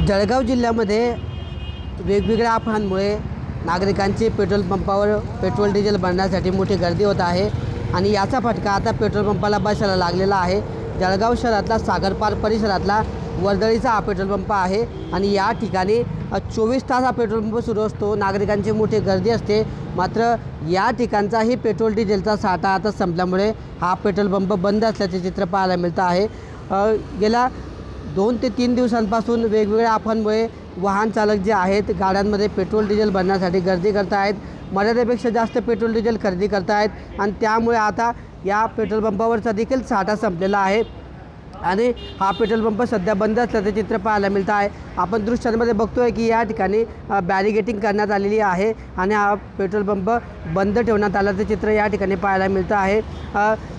जळगाव जिल्ह्यामध्ये वेगवेगळ्या अपघातांमुळे नागरिकांची पेट्रोल पंपावर पेट्रोल डिझेल भरण्यासाठी मोठी गर्दी होत आहे आणि याचा फटका आता पेट्रोल पंपाला बसायला लागलेला आहे। जळगाव शहरातला सागर पार्क परिसरातला वर्दळीचा हा पेट्रोल पंप आहे आणि या ठिकाणी 24 तास हा पेट्रोल पंप सुरू असतो। नागरिकांची मोठी गर्दी असते, मात्र या ठिकाणचाही पेट्रोल डिझेलचा साठा आता संपल्यामुळे हा पेट्रोल पंप बंद असल्याचे चित्र पाहायला मिळतं आहे। गेल्या 2 ते 3 दिवसांपासून वेगवेगळ्या अपघातांमुळे वाहन चालक जे आहेत गाड्यांमध्ये पेट्रोल डिझेल भरण्यासाठी गर्दी करत आहेत, मर्यादेपेक्षा जास्त पेट्रोल डिझेल खरेदी करत आहेत आणि त्यामुळे आता या पेट्रोल पंपावरचा देखील साठा संपलेला आहे आणि हा पेट्रोल पंप सध्या बंद असल्याचे चित्र पाहायला मिळतं आहे। आपण दृश्यांमध्ये बघतोय की या ठिकाणी बॅरिगेटिंग करण्यात आलेली आहे आणि हा पेट्रोल पंप बंद ठेवण्यात आल्याचे चित्र या ठिकाणी पाहायला मिळतं आहे।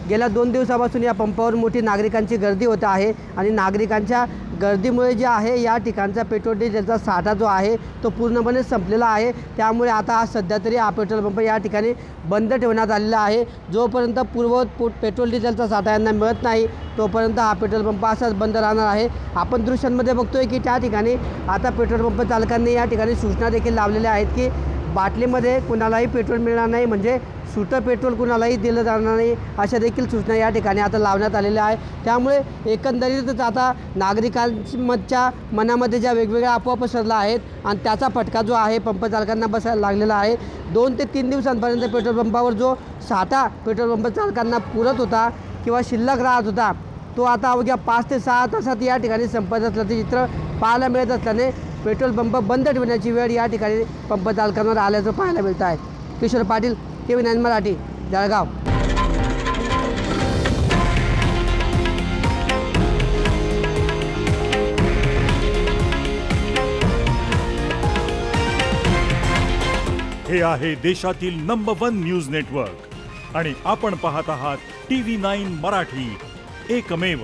गेल्या 2 दिवसापासून या पंपावर मोठी नागरिकांची गर्दी होत आहे आणि नागरिकांच्या गर्दीमुळे जे आहे या ठिकाणचा पेट्रोल डिझेलचा साठा जो आहे तो पूर्णपणे संपलेला आहे। त्यामुळे आता हा सध्या तरी हा पेट्रोल पंप या ठिकाणी बंद ठेवण्यात आलेला आहे। जोपर्यंत पूर्ववत पेट्रोल डिझेलचा साठा यांना मिळत नाही तोपर्यंत हा पेट्रोल पंप असाच बंद राहणार आहे। आपण दृश्यांमध्ये बघतोय की त्या ठिकाणी आता पेट्रोल पंप चालकांनी या ठिकाणी सूचना देखील लावलेल्या आहेत की बाटलीमध्ये कुणालाही पेट्रोल मिळणार नाही, म्हणजे सुटं पेट्रोल कुणालाही दिलं जाणार नाही, अशा देखील सूचना या ठिकाणी आता लावण्यात आलेल्या आहे। त्यामुळे एकंदरीतच आता नागरिकांच्या मनामध्ये ज्या वेगवेगळ्या अफवा पसरल्या आहेत आणि त्याचा फटका जो आहे पंप चालकांना बसायला लागलेला आहे। 2 ते 3 दिवसांपर्यंत पेट्रोल पंपावर जो साठा पेट्रोल पंप चालकांना पुरत होता किंवा शिल्लक राहत होता तो आता अवघ्या 5 ते 6 तासात या ठिकाणी संपत असल्याचे चित्र पाहायला मिळत असल्याने पेट्रोल पंप बंद ठेवण्याची वेळ या ठिकाणी पंप चालकांवर आल्याचं पाहायला मिळतं आहे। किशोर पाटील, TV9 मराठी, जळगाव। हे आहे देशातील नंबर 1 न्यूज नेटवर्क आणि आपण पाहत आहात TV9 मराठी, एकमेव।